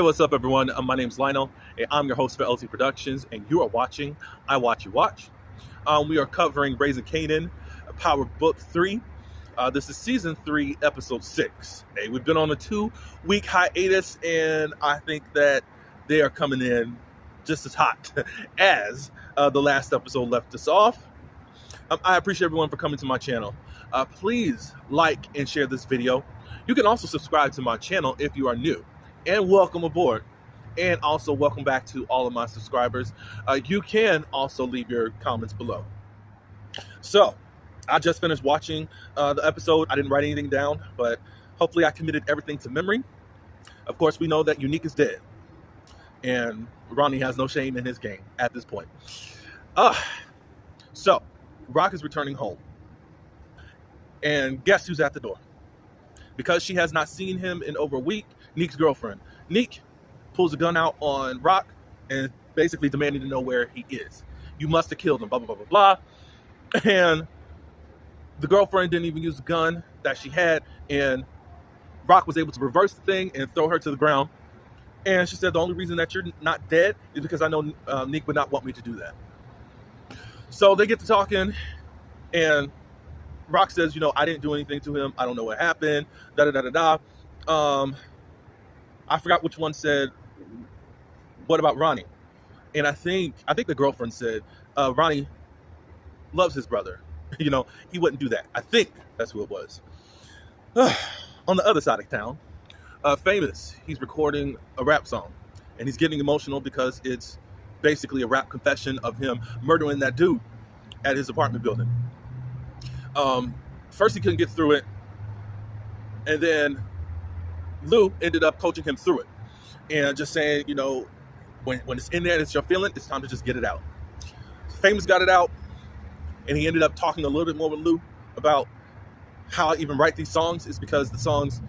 Hey, what's up, everyone? My name's Lionel, and I'm your host for LT Productions, and you are watching I Watch You Watch. We are covering Raising Kanan, Power Book 3. This is Season 3, Episode 6. Hey, we've been on a 2-week hiatus, and I think that they are coming in just as hot as the last episode left us off. I appreciate everyone for coming to my channel. Please like and share this video. You can also subscribe to my channel if you are new. And welcome aboard. And also welcome back to all of my subscribers. You can also leave your comments below. So, I just finished watching the episode. I didn't write anything down, but hopefully I committed everything to memory. Of course, we know that Unique is dead. And Ronnie has no shame in his game at this point. So, Rock is returning home. And guess who's at the door? Because she has not seen him in over a week, Neek's girlfriend. Neek pulls a gun out on Rock and basically demanding to know where he is. You must have killed him, blah, blah, blah, blah, blah. And the girlfriend didn't even use the gun that she had, and Rock was able to reverse the thing and throw her to the ground. And she said, the only reason that you're not dead is because I know Neek would not want me to do that. So they get to talking, and Rock says, I didn't do anything to him. I don't know what happened. I forgot which one said, what about Ronnie? And I think the girlfriend said, Ronnie loves his brother. He wouldn't do that. I think that's who it was. On the other side of town, Famous, he's recording a rap song. And he's getting emotional because it's basically a rap confession of him murdering that dude at his apartment building. First he couldn't get through it, and then Lou ended up coaching him through it and just saying, when it's in there and it's your feeling, it's time to just get it out. Famous got it out, and he ended up talking a little bit more with Lou about how I even write these songs. Is because the songs,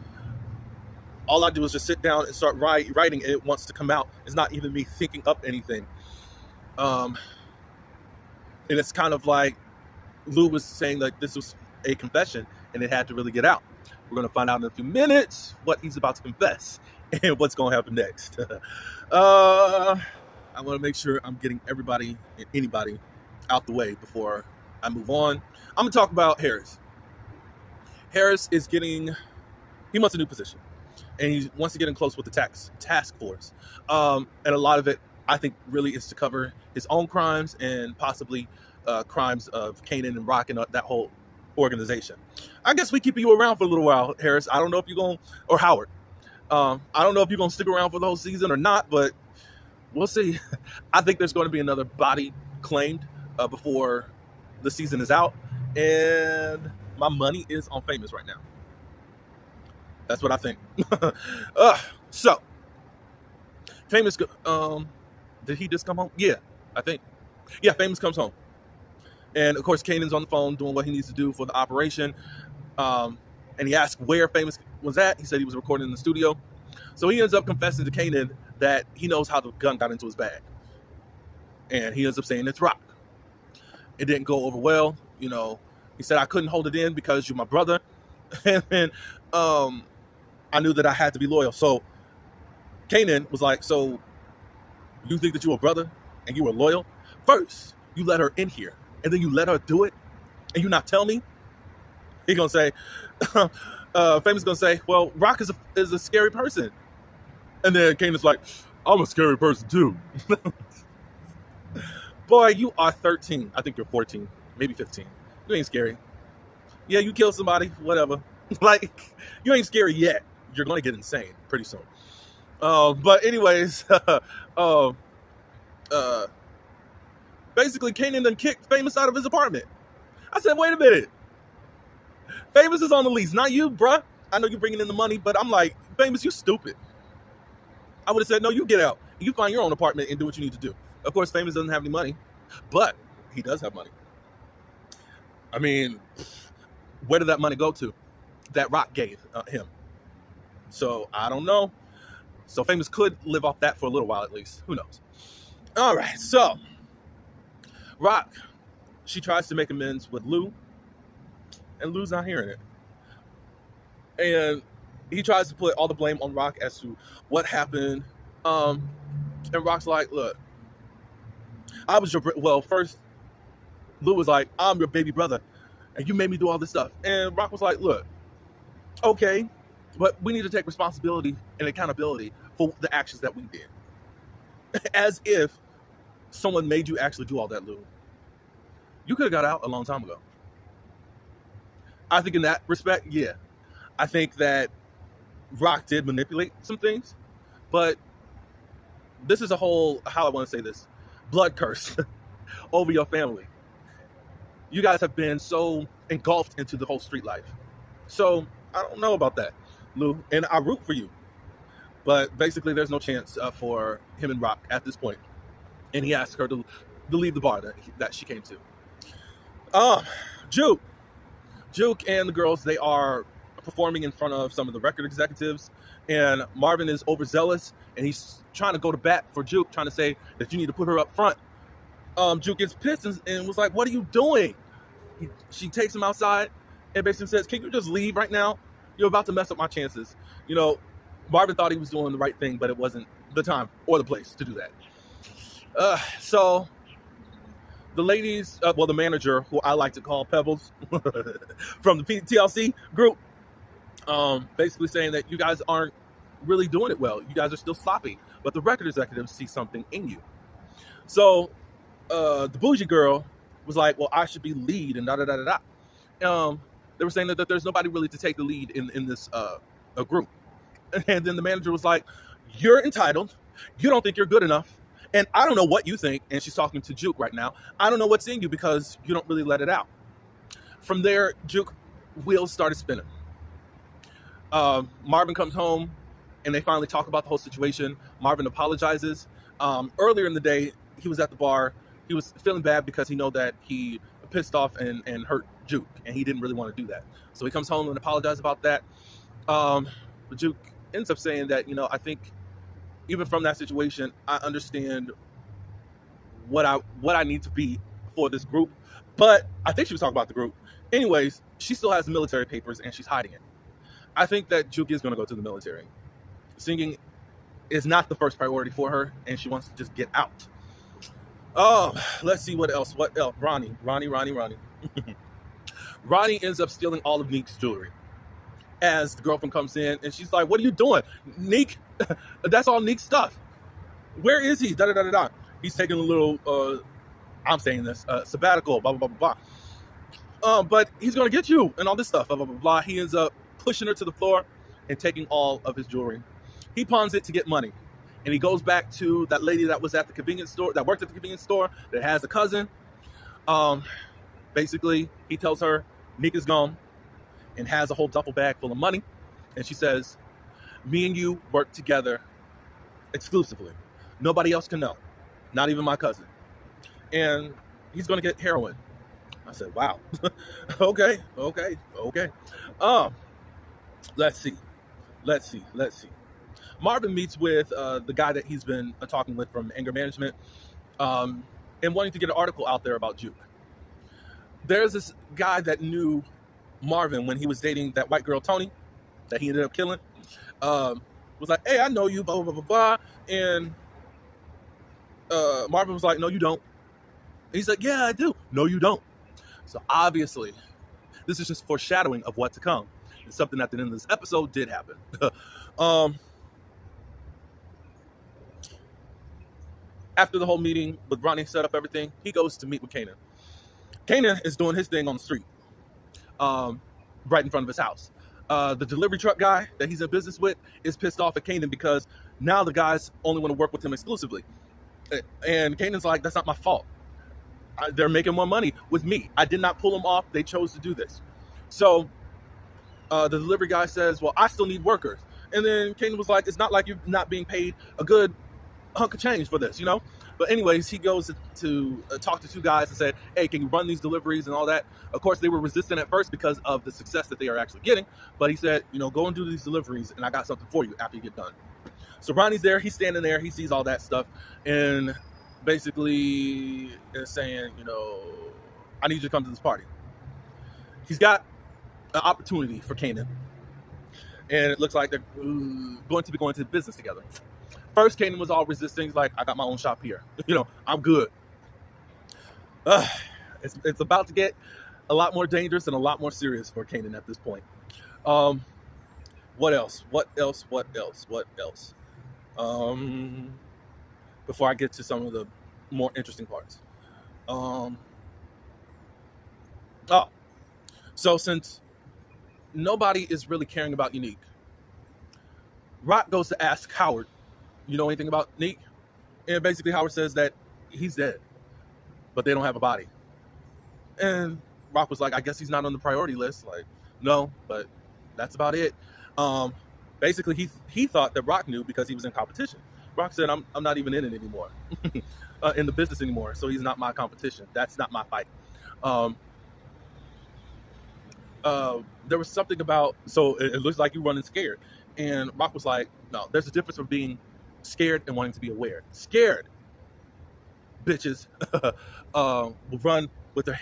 all I do is just sit down and start writing, and it wants to come out. It's not even me thinking up anything. And it's kind of like Lou was saying that this was a confession and it had to really get out. We're going to find out in a few minutes what he's about to confess and what's going to happen next. I want to make sure I'm getting everybody and anybody out the way before I move on. I'm going to talk about Harris. Harris is he wants a new position, and he wants to get in close with the task force. And a lot of it, I think, really is to cover his own crimes and possibly crimes of Kanan and Rock and that whole organization. I guess we keep you around for a little while, Harris. I don't know if you're going, or Howard. I don't know if you're going to stick around for the whole season or not, but we'll see. I think there's going to be another body claimed before the season is out, and my money is on Famous right now. That's what I think. So, Famous, did he just come home? Yeah, I think. Yeah, Famous comes home. And, of course, Kanan's on the phone doing what he needs to do for the operation. And he asked where Famous was at. He said he was recording in the studio. So he ends up confessing to Kanan that he knows how the gun got into his bag. And he ends up saying it's Rock. It didn't go over well. He said, I couldn't hold it in because you're my brother. And then I knew that I had to be loyal. So Kanan was like, so you think that you were a brother and you were loyal? First, you let her in here. And then you let her do it, and you not tell me? He gonna say, Famous gonna say, well, Rock is a scary person. And then Kanan's like, I'm a scary person too. Boy, you are 13. I think you're 14, maybe 15. You ain't scary. Yeah, you killed somebody, whatever. You ain't scary yet. You're gonna get insane pretty soon. But anyways, basically, Kanan done kicked Famous out of his apartment. I said, wait a minute. Famous is on the lease, not you, bruh. I know you're bringing in the money, but I'm like, Famous, you stupid. I would have said, no, you get out. You find your own apartment and do what you need to do. Of course, Famous doesn't have any money, but he does have money. I mean, where did that money go to that Rock gave him? So, I don't know. So, Famous could live off that for a little while at least. Who knows? All right, so Rock, she tries to make amends with Lou, and Lou's not hearing it. And he tries to put all the blame on Rock as to what happened Um, and Rock's like, look, I was your, well, first, Lou was like, I'm your baby brother, and you made me do all this stuff. And Rock was like, look, okay, but we need to take responsibility and accountability for the actions that we did. As if someone made you actually do all that, Lou. You could have got out a long time ago. I think in that respect, yeah. I think that Rock did manipulate some things, but this is a whole, how I want to say this, blood curse over your family. You guys have been so engulfed into the whole street life. So I don't know about that, Lou, and I root for you. But basically, there's no chance for him and Rock at this point. And he asked her to leave the bar that she came to. Juke and the girls, they are performing in front of some of the record executives. And Marvin is overzealous, and he's trying to go to bat for Juke, trying to say that you need to put her up front. Juke gets pissed and was like, what are you doing? She takes him outside and basically says, can you just leave right now? You're about to mess up my chances. You know, Marvin thought he was doing the right thing, but it wasn't the time or the place to do that. So the ladies, the manager, who I like to call Pebbles from the TLC group, basically saying that you guys aren't really doing it well. You guys are still sloppy, but the record executives see something in you. So the bougie girl was like, well, I should be lead and da-da-da-da-da. They were saying that there's nobody really to take the lead in this group. And then the manager was like, you're entitled. You don't think you're good enough. And I don't know what you think. And she's talking to Juke right now. I don't know what's in you because you don't really let it out. From there, Juke wheels started spinning. Marvin comes home and they finally talk about the whole situation. Marvin apologizes. Earlier in the day, he was at the bar. He was feeling bad because he know that he pissed off and hurt Juke, and he didn't really want to do that. So he comes home and apologizes about that. But Juke ends up saying that, I think even from that situation, I understand what I need to be for this group. But I think she was talking about the group. Anyways, she still has the military papers and she's hiding it. I think that Juke is going to go to the military. Singing is not the first priority for her, and she wants to just get out. Oh, let's see what else. Ronnie. Ronnie ends up stealing all of Neek's jewelry. As the girlfriend comes in, and she's like, what are you doing? Neek, that's all Neek's stuff. Where is he? Da-da-da-da-da. He's taking a little, I'm saying this, sabbatical, blah, blah, blah, blah. But he's going to get you, and all this stuff, blah, blah, blah, blah. He ends up pushing her to the floor and taking all of his jewelry. He pawns it to get money. And he goes back to that lady that was at the convenience store, that worked at the convenience store, that has a cousin. Basically, he tells her Nick is gone and has a whole duffel bag full of money. And she says, me and you work together exclusively. Nobody else can know. Not even my cousin. And he's going to get heroin. I said, wow. Okay. Let's see. Marvin meets with the guy that he's been talking with from anger management and wanting to get an article out there about Juke. There's this guy that knew Marvin when he was dating that white girl, Tony, that he ended up killing. Was like, hey, I know you, blah, blah, blah, blah. And Marvin was like, no, you don't. And he's like, yeah, I do. No, you don't. So obviously, this is just foreshadowing of what to come. It's something at the end of this episode did happen. After the whole meeting with Ronnie set up everything, he goes to meet with Kanan. Kanan is doing his thing on the street, right in front of his house. The delivery truck guy that he's in business with is pissed off at Kanan because now the guys only want to work with him exclusively. And Kanan's like, that's not my fault. They're making more money with me. I did not pull them off. They chose to do this. So the delivery guy says, well, I still need workers. And then Kanan was like, it's not like you're not being paid a good hunk of change for this, But anyways, he goes to talk to two guys and said, hey, can you run these deliveries and all that? Of course, they were resistant at first because of the success that they are actually getting. But he said, go and do these deliveries, and I got something for you after you get done. So Ronnie's there. He's standing there. He sees all that stuff. And basically is saying, I need you to come to this party. He's got an opportunity for Kanan. And it looks like they're going to be going to business together. First, Kanan was all resisting. He's like, I got my own shop here. I'm good. It's about to get a lot more dangerous and a lot more serious for Kanan at this point. What else? Before I get to some of the more interesting parts. So since nobody is really caring about Unique, Rock goes to ask Howard, you know anything about Unique? And basically Howard says that he's dead, but they don't have a body. And Rock was like, I guess he's not on the priority list. Like, no, but that's about it. Basically, he thought that Rock knew because he was in competition. Rock said, I'm not even in it anymore, in the business anymore, so he's not my competition. That's not my fight. There was something about, so it looks like you're running scared. And Rock was like, no, there's a difference from being scared and wanting to be aware. Scared bitches will run with their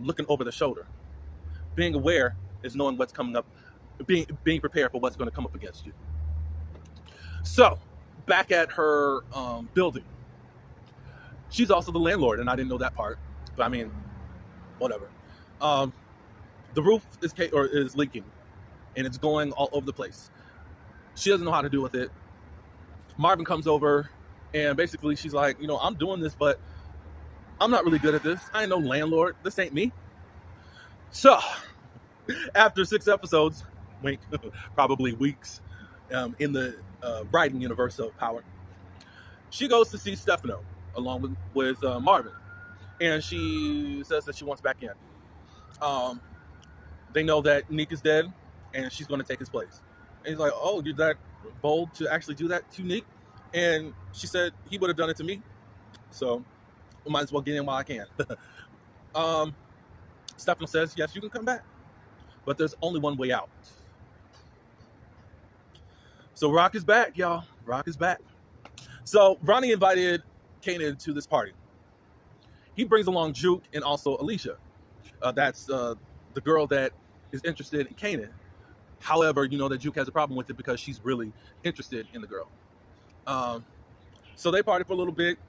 looking over their shoulder. Being aware is knowing what's coming up, being prepared for what's going to come up against you. So, back at her building, she's also the landlord, and I didn't know that part. But I mean, whatever. The roof is leaking, and it's going all over the place. She doesn't know how to deal with it. Marvin comes over, and basically she's like, I'm doing this, but I'm not really good at this. I ain't no landlord. This ain't me. So, after 6 episodes, wink, probably weeks, in the writing universe of Power, she goes to see Stefano along with Marvin, and she says that she wants back in. They know that Nick is dead, and she's going to take his place. And he's like, oh, you're that bold to actually do that to Nick? And she said he would have done it to me, so I might as well get in while I can. Stefano says, yes, you can come back, but there's only one way out. So Rock is back, y'all. Rock is back. So Ronnie invited Kanan to this party. He brings along Juke and also Alicia. That's the girl that is interested in Kanan. However, you know that Juke has a problem with it because she's really interested in the girl. So they party for a little bit.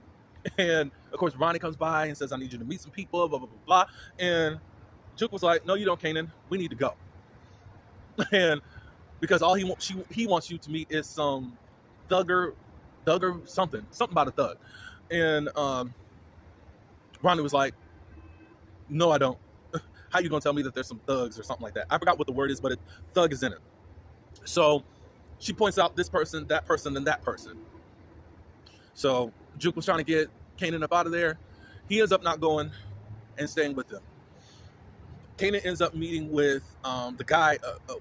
And, of course, Ronnie comes by and says, I need you to meet some people, blah, blah, blah, blah. And Juke was like, no, you don't, Kanan. We need to go. And because all he wants you to meet is some thugger, something about a thug. And Ronnie was like, no, I don't. How you gonna tell me that there's some thugs or something like that? I forgot what the word is, but thug is in it. So she points out this person, and that person. So Juke was trying to get Kanan up out of there. He ends up not going and staying with them. Kanan ends up meeting with the guy,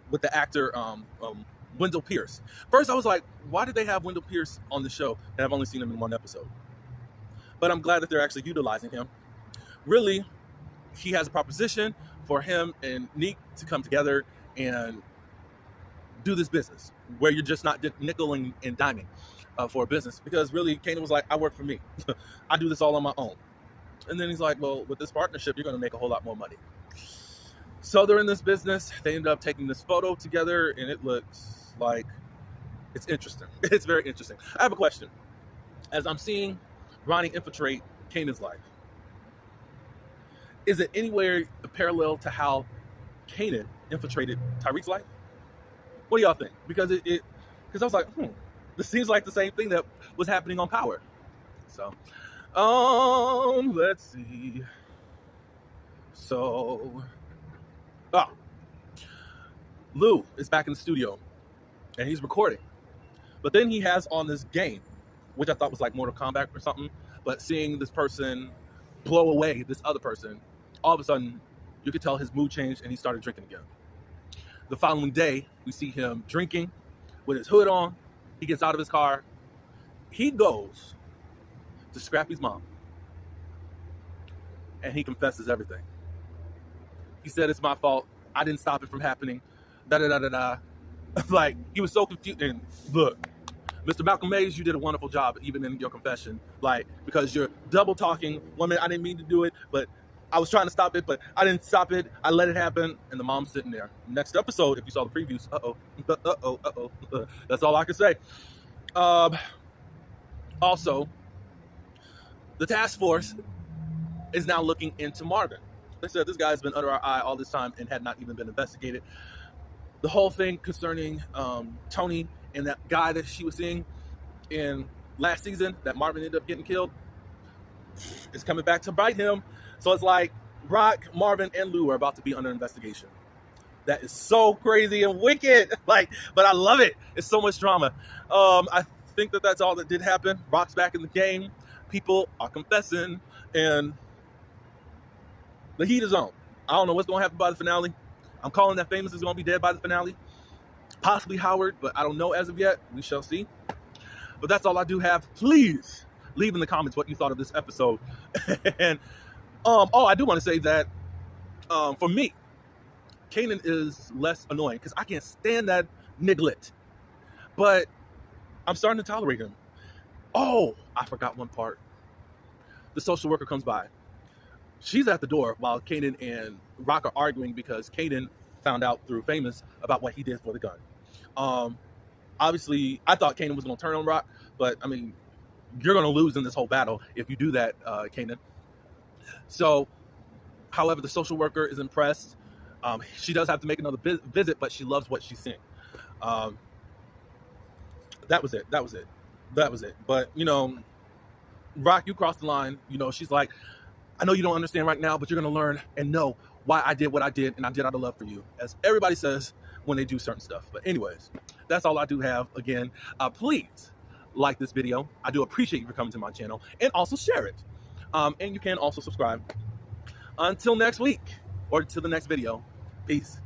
with the actor, Wendell Pierce. First, I was like, why did they have Wendell Pierce on the show? And I've only seen him in 1 episode. But I'm glad that they're actually utilizing him. Really, he has a proposition for him and Neek to come together and do this business where you're just not nickeling and diming for a business. Because really, Kanan was like, I work for me. I do this all on my own. And then he's like, well, with this partnership, you're going to make a whole lot more money. So they're in this business. They end up taking this photo together, and it looks like it's interesting. It's very interesting. I have a question. As I'm seeing Ronnie infiltrate Kanan's life, is it anywhere parallel to how Kanan infiltrated Tyreek's life? What do y'all think? Because because I was like, this seems like the same thing that was happening on Power. So, let's see. So, Lou is back in the studio, and he's recording. But then he has on this game, which I thought was like Mortal Kombat or something. But seeing this person blow away this other person, all of a sudden, you could tell his mood changed, and he started drinking again. The following day, we see him drinking with his hood on. He gets out of his car. He goes to Scrappy's mom, and he confesses everything. He said, it's my fault. I didn't stop it from happening. Da-da-da-da-da. Like, he was so confused. And look, Mr. Malcolm Mays, you did a wonderful job, even in your confession. Like, because you're double talking. One minute, I didn't mean to do it, but I was trying to stop it, but I didn't stop it. I let it happen, and the mom's sitting there. Next episode, if you saw the previews, That's all I can say. Also, the task force is now looking into Marvin. They said this guy's been under our eye all this time and had not even been investigated. The whole thing concerning Tony and that guy that she was seeing in last season that Marvin ended up getting killed is coming back to bite him. So it's like Rock, Marvin, and Lou are about to be under investigation. That is so crazy and wicked. Like, but I love it. It's so much drama. I think that that's all that did happen. Rock's back in the game. People are confessing, and the heat is on. I don't know what's going to happen by the finale. I'm calling that Famous is going to be dead by the finale. Possibly Howard, but I don't know as of yet. We shall see. But that's all I do have. Please leave in the comments what you thought of this episode. And I do want to say that for me, Kanan is less annoying because I can't stand that niglet. But I'm starting to tolerate him. Oh, I forgot one part. The social worker comes by. She's at the door while Kanan and Rock are arguing because Kanan found out through Famous about what he did for the gun. Obviously, I thought Kanan was going to turn on Rock, but I mean, you're going to lose in this whole battle if you do that, Kanan. So, however, the social worker is impressed. She does have to make another visit, but she loves what she's seeing. That was it. But, you know, Rock, you crossed the line. You know, she's like, I know you don't understand right now, but you're going to learn and know why I did what I did, and I did out of love for you, as everybody says when they do certain stuff. But anyways, that's all I do have. Again, please like this video. I do appreciate you for coming to my channel, and also share it. And you can also subscribe. Until next week, or to the next video. Peace.